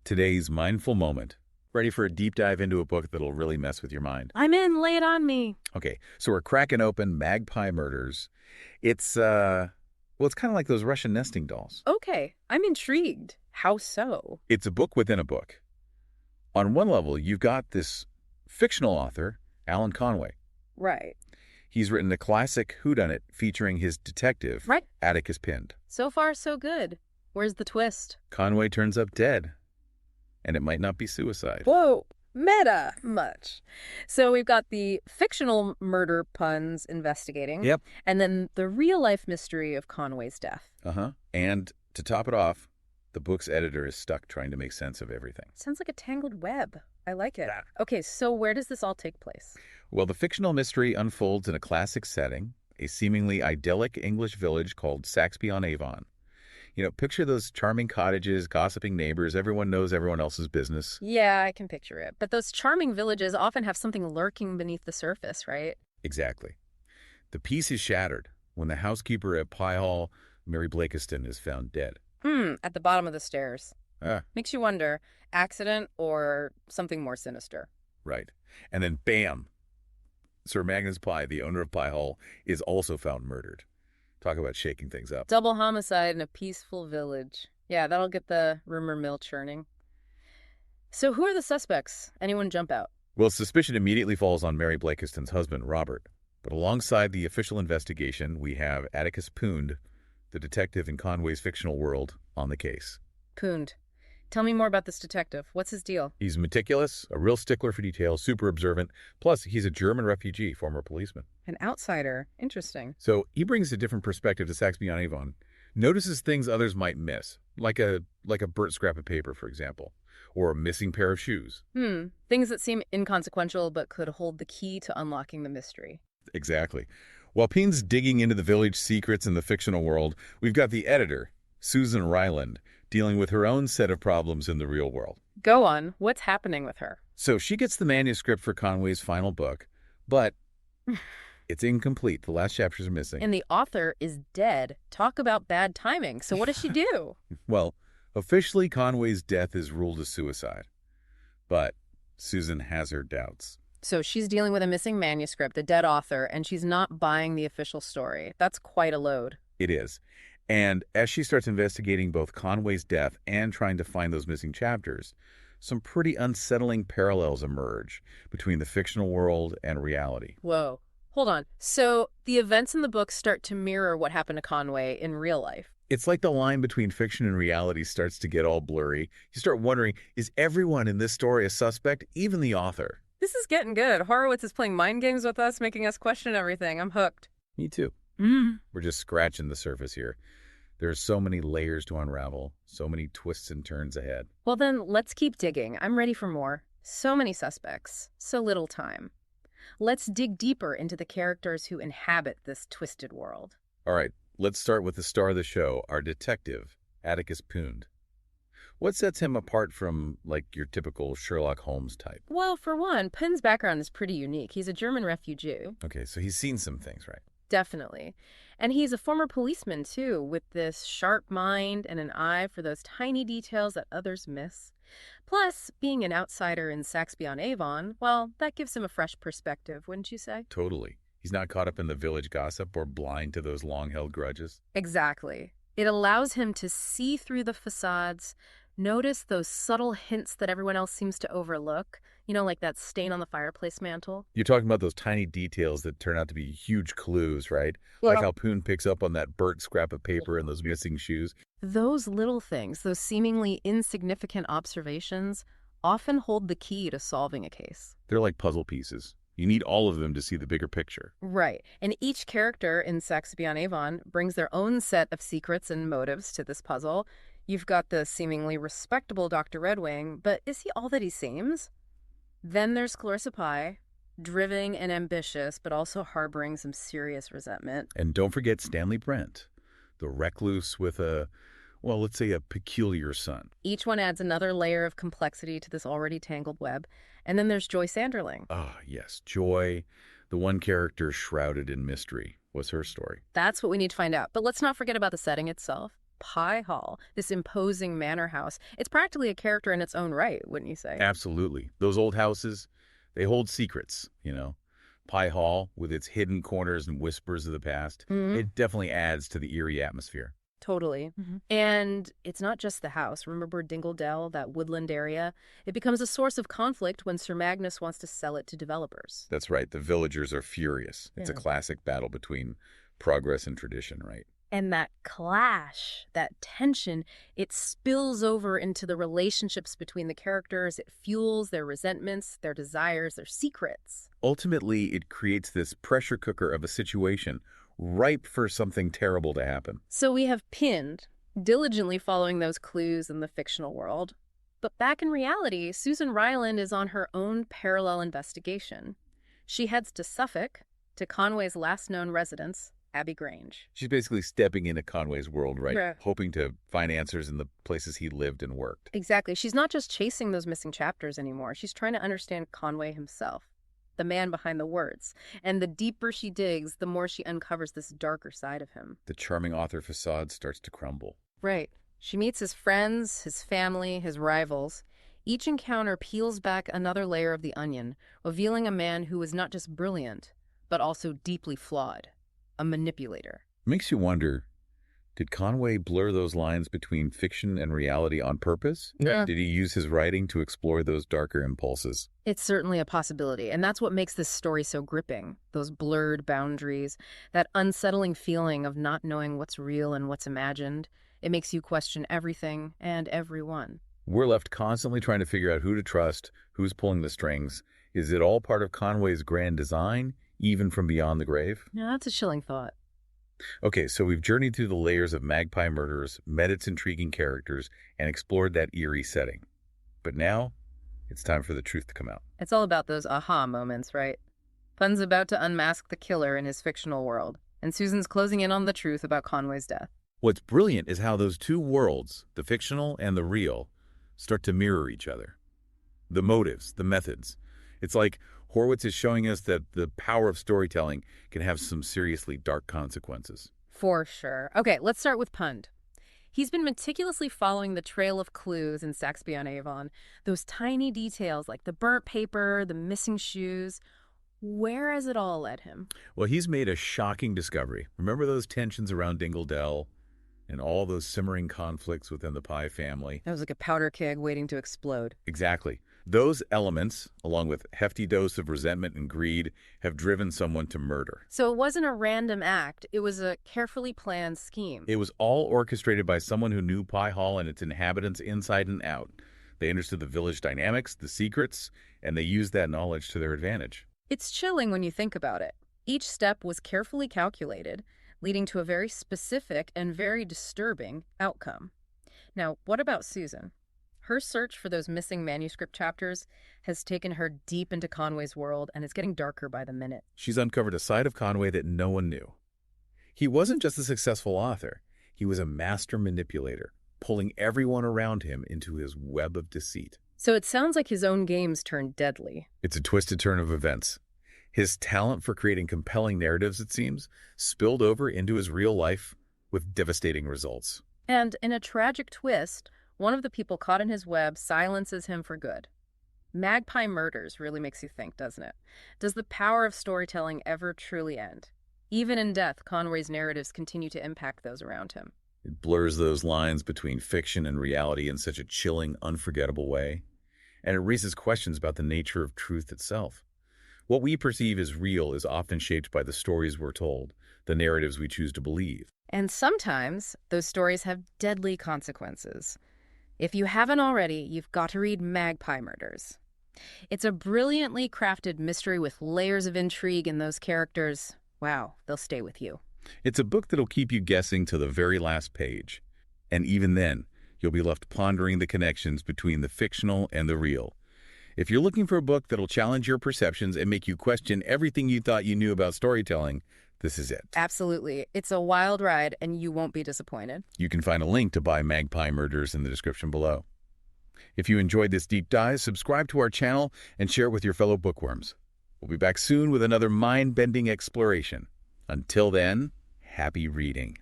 Today's mindful moment. Ready for a deep dive into a book that'll really mess with your mind? I'm in. Lay it on me. Okay, so we're cracking open Magpie Murders. It's, it's kind of like those Russian nesting dolls. Okay, I'm intrigued. How so? It's a book within a book. On one level, you've got this fictional author, Alan Conway. Right. He's written a classic whodunit featuring his detective, Right. Atticus Pinned. So far, so good. Where's the twist? Conway turns up dead, and it might not be suicide. Whoa, meta much. So we've got the fictional murder puns investigating. Yep. And then the real-life mystery of Conway's death. Uh-huh. And to top it off, the book's editor is stuck trying to make sense of everything. Sounds like a tangled web. I like it. Yeah. Okay, so where does this all take place? Well, the fictional mystery unfolds in a classic setting, a seemingly idyllic English village called Saxby-on-Avon. You know, picture those charming cottages, gossiping neighbors, everyone knows everyone else's business. Yeah, I can picture it. But those charming villages often have something lurking beneath the surface, right? Exactly. The peace is shattered when the housekeeper at Pie Hall, Mary Blakiston, is found dead. At the bottom of the stairs. Ah, Makes you wonder, accident or something more sinister? right. And then bam! Sir Magnus Pye, the owner of Pie Hall, is also found murdered. Talk about shaking things up. Double homicide in a peaceful village. Yeah, that'll get the rumor mill churning. So who are the suspects? Anyone jump out? Well, suspicion immediately falls on Mary Blakiston's husband, Robert. But alongside the official investigation, we have Atticus Poond, the detective in Conway's fictional world, on the case. Poond. Tell me more about this detective. What's his deal? He's meticulous, a real stickler for detail, super observant, plus he's a German refugee, former policeman. An outsider. Interesting. So he brings a different perspective to Saxby-on-Avon, notices things others might miss, like a burnt scrap of paper, for example, or a missing pair of shoes. Things that seem inconsequential but could hold the key to unlocking the mystery. Exactly. While Peen's digging into the village secrets in the fictional world, we've got the editor, Susan Ryland, dealing with her own set of problems in the real world. Go on. What's happening with her? So she gets the manuscript for Conway's final book, but it's incomplete. The last chapters are missing. And the author is dead. Talk about bad timing. So what does she do? Well, officially Conway's death is ruled a suicide, but Susan has her doubts. So she's dealing with a missing manuscript, a dead author, and she's not buying the official story. That's quite a load. It is. And as she starts investigating both Conway's death and trying to find those missing chapters, some pretty unsettling parallels emerge between the fictional world and reality. Whoa. Hold on. So the events in the book start to mirror what happened to Conway in real life. It's like the line between fiction and reality starts to get all blurry. You start wondering, is everyone in this story a suspect, even the author? This is getting good. Horowitz is playing mind games with us, making us question everything. I'm hooked. Me too. We're just scratching the surface here. There are so many layers to unravel, so many twists and turns ahead. Well, then let's keep digging. I'm ready for more. So many suspects, so little time. Let's dig deeper into the characters who inhabit this twisted world. All right, let's start with the star of the show, our detective, Atticus Poond. What sets him apart from, like, your typical Sherlock Holmes type? Well, for one, Poond's background is pretty unique. He's a German refugee. Okay, so he's seen some things, right? Definitely. And he's a former policeman, too, with this sharp mind and an eye for those tiny details that others miss. Plus, being an outsider in Saxby-on-Avon, well, that gives him a fresh perspective, wouldn't you say? Totally. He's not caught up in the village gossip or blind to those long-held grudges. Exactly. It allows him to see through the facades, notice those subtle hints that everyone else seems to overlook, you know, like that stain on the fireplace mantle. You're talking about those tiny details that turn out to be huge clues, right? Like how Poond picks up on that burnt scrap of paper and those missing shoes. Those little things, those seemingly insignificant observations, often hold the key to solving a case. They're like puzzle pieces. You need all of them to see the bigger picture. Right. And each character in Saxby-on-Avon brings their own set of secrets and motives to this puzzle. You've got the seemingly respectable Dr. Redwing, but is he all that he seems? Then there's Clarissa Pye, driven and ambitious, but also harboring some serious resentment. And don't forget Stanley Brent, the recluse with let's say a peculiar son. Each one adds another layer of complexity to this already tangled web. And then there's Joy Sanderling. Ah, yes, Joy, the one character shrouded in mystery. What's her story? That's what we need to find out. But let's not forget about the setting itself. Pie Hall, this imposing manor house. It's practically a character in its own right, wouldn't you say? Absolutely. Those old houses, they hold secrets. Pie Hall, with its hidden corners and whispers of the past, Hmm. it definitely adds to the eerie atmosphere. Totally. And it's not just the house. Remember Dingle Dell, that woodland area? It becomes a source of conflict when Sir Magnus wants to sell it to developers. That's right. The villagers are furious. It's a Yeah. classic battle between progress and tradition, right? And that clash, that tension, it spills over into the relationships between the characters. It fuels their resentments, their desires, their secrets. Ultimately, it creates this pressure cooker of a situation ripe for something terrible to happen. So we have Pinned, diligently following those clues in the fictional world. But back in reality, Susan Ryland is on her own parallel investigation. She heads to Suffolk, to Conway's last known residence, Abbey Grange. She's basically stepping into Conway's world, right? Yeah. Hoping to find answers in the places he lived and worked. Exactly. She's not just chasing those missing chapters anymore. She's trying to understand Conway himself, the man behind the words. And the deeper she digs, the more she uncovers this darker side of him. The charming author facade starts to crumble. Right. She meets his friends, his family, his rivals. Each encounter peels back another layer of the onion, revealing a man who is not just brilliant, but also deeply flawed. A manipulator. Makes you wonder, did Conway blur those lines between fiction and reality on purpose? Yeah. Did he use his writing to explore those darker impulses? It's certainly a possibility, and that's what makes this story so gripping. Those blurred boundaries, that unsettling feeling of not knowing what's real and what's imagined. It makes you question everything and everyone. We're left constantly trying to figure out who to trust, who's pulling the strings. Is it all part of Conway's grand design, even from beyond the grave? Now, that's a chilling thought. Okay, so we've journeyed through the layers of Magpie Murders, met its intriguing characters, and explored that eerie setting. But now, it's time for the truth to come out. It's all about those aha moments, right? Punn's about to unmask the killer in his fictional world, and Susan's closing in on the truth about Conway's death. What's brilliant is how those two worlds, the fictional and the real, start to mirror each other. The motives, the methods. It's like Horowitz is showing us that the power of storytelling can have some seriously dark consequences. For sure. Okay, let's start with Pund. He's been meticulously following the trail of clues in Saxby-on-Avon, those tiny details like the burnt paper, the missing shoes. Where has it all led him? Well, he's made a shocking discovery. Remember those tensions around Dingle Dell and all those simmering conflicts within the Pye family? That was like a powder keg waiting to explode. Exactly. Those elements, along with hefty dose of resentment and greed, have driven someone to murder. So it wasn't a random act. It was a carefully planned scheme. It was all orchestrated by someone who knew Pye Hall and its inhabitants inside and out. They understood the village dynamics, the secrets, and they used that knowledge to their advantage. It's chilling when you think about it. Each step was carefully calculated, leading to a very specific and very disturbing outcome. Now, what about Susan? Her search for those missing manuscript chapters has taken her deep into Conway's world, and it's getting darker by the minute. She's uncovered a side of Conway that no one knew. He wasn't just a successful author. He was a master manipulator, pulling everyone around him into his web of deceit. So it sounds like his own games turned deadly. It's a twisted turn of events. His talent for creating compelling narratives, it seems, spilled over into his real life with devastating results. And in a tragic twist, one of the people caught in his web silences him for good. Magpie Murders really makes you think, doesn't it? Does the power of storytelling ever truly end? Even in death, Conway's narratives continue to impact those around him. It blurs those lines between fiction and reality in such a chilling, unforgettable way. And it raises questions about the nature of truth itself. What we perceive as real is often shaped by the stories we're told, the narratives we choose to believe. And sometimes those stories have deadly consequences. If you haven't already, you've got to read Magpie Murders. It's a brilliantly crafted mystery with layers of intrigue in those characters. Wow, they'll stay with you. It's a book that'll keep you guessing to the very last page. And even then, you'll be left pondering the connections between the fictional and the real. If you're looking for a book that'll challenge your perceptions and make you question everything you thought you knew about storytelling, this is it. Absolutely. It's a wild ride, and you won't be disappointed. You can find a link to buy Magpie Murders in the description below. If you enjoyed this deep dive, subscribe to our channel and share it with your fellow bookworms. We'll be back soon with another mind-bending exploration. Until then, happy reading.